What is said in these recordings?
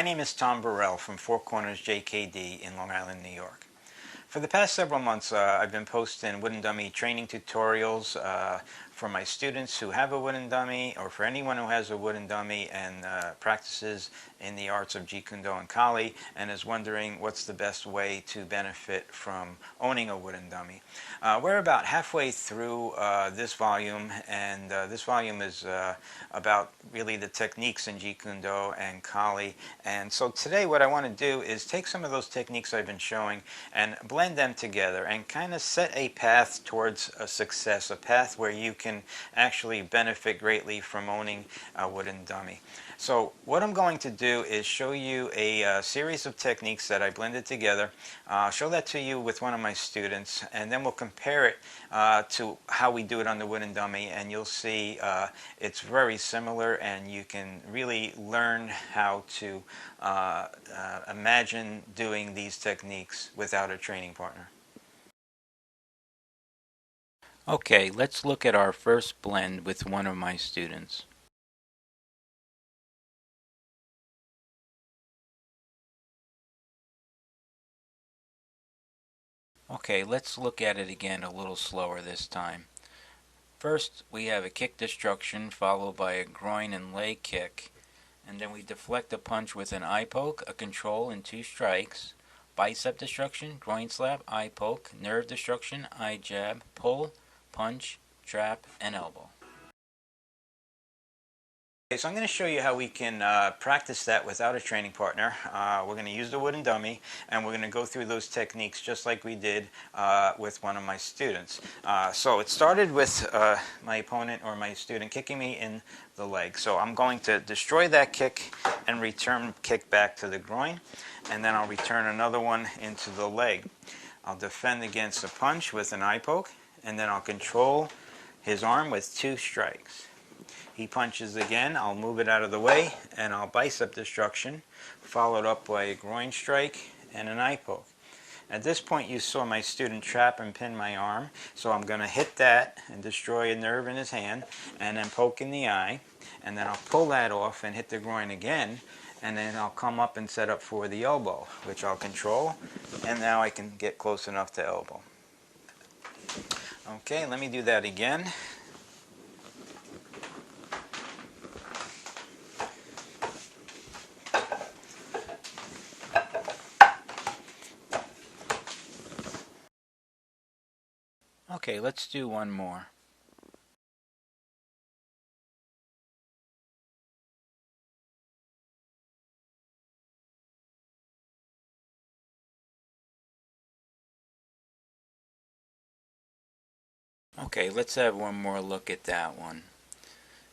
My name is Tom Burrell from Four Corners JKD in Long Island, New York. For the past several months, I've been posting wooden dummy training tutorials for my students who have a wooden dummy, or for anyone who has a wooden dummy and practices in the arts of Jeet Kune Do and Kali and is wondering what's the best way to benefit from owning a wooden dummy. We're about halfway through this volume, and this volume is about really the techniques in Jeet Kune Do and Kali. And so today what I want to do is take some of those techniques I've been showing and blend them together and kind of set a path towards a success, a path where you can actually benefit greatly from owning a wooden dummy. So what I'm going to do is show you a series of techniques that I blended together. I'll show that to you with one of my students, and then we'll compare it to how we do it on the wooden dummy, and you'll see it's very similar, and you can really learn how to imagine doing these techniques without a training partner. Okay, let's look at our first blend with one of my students. Okay, let's look at it again a little slower this time. First, we have a kick destruction followed by a groin and leg kick, and then we deflect a punch with an eye poke, a control, and 2 strikes. Bicep destruction, groin slap, eye poke, nerve destruction, eye jab, pull, punch, trap, and elbow. Okay, so I'm going to show you how we can practice that without a training partner. We're going to use the wooden dummy, and we're going to go through those techniques just like we did with one of my students. So it started with my opponent or my student kicking me in the leg. So I'm going to destroy that kick and return kick back to the groin, and then I'll return another one into the leg. I'll defend against a punch with an eye poke, and then I'll control his arm with 2 strikes. He punches again, I'll move it out of the way, and I'll bicep destruction, followed up by a groin strike and an eye poke. At this point you saw my student trap and pin my arm, so I'm going to hit that and destroy a nerve in his hand, and then poke in the eye, and then I'll pull that off and hit the groin again, and then I'll come up and set up for the elbow, which I'll control, and now I can get close enough to elbow. Okay, let me do that again. Okay, let's do one more. Okay, let's have one more look at that one.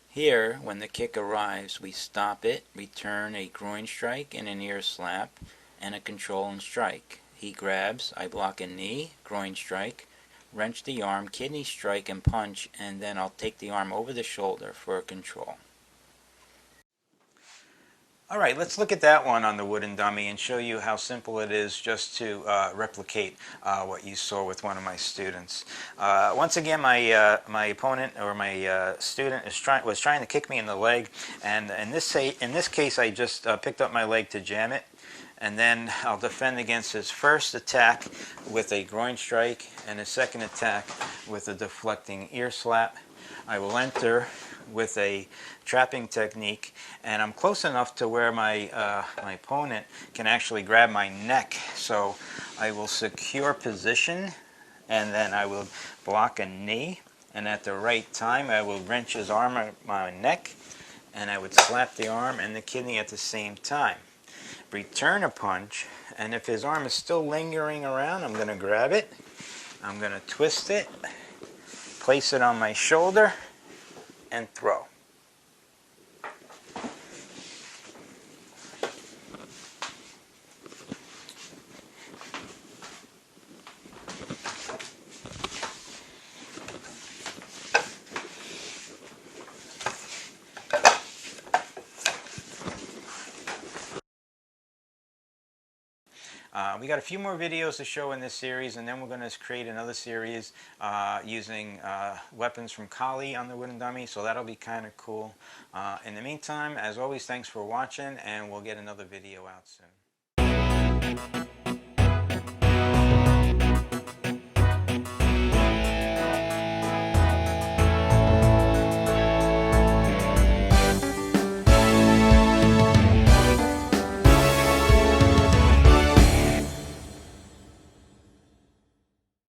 Here, when the kick arrives, we stop it, return a groin strike and an ear slap, and a control and strike. He grabs, I block a knee, groin strike, wrench the arm, kidney strike and punch, and then I'll take the arm over the shoulder for a control. Alright, let's look at that one on the wooden dummy and show you how simple it is just to replicate what you saw with one of my students. Once again, my opponent or my student was trying to kick me in the leg, and in this case I just picked up my leg to jam it, and then I'll defend against his first attack with a groin strike and his second attack with a deflecting ear slap. I will enter with a trapping technique, and I'm close enough to where my opponent can actually grab my neck. So I will secure position, and then I will block a knee, and at the right time I will wrench his arm on my neck, and I would slap the arm and the kidney at the same time. Return a punch, and if his arm is still lingering around, I'm going to grab it, I'm going to twist it, place it on my shoulder, and throw. We got a few more videos to show in this series, and then we're going to create another series using weapons from Kali on the wooden dummy, so that'll be kind of cool. In the meantime, as always, thanks for watching, and we'll get another video out soon.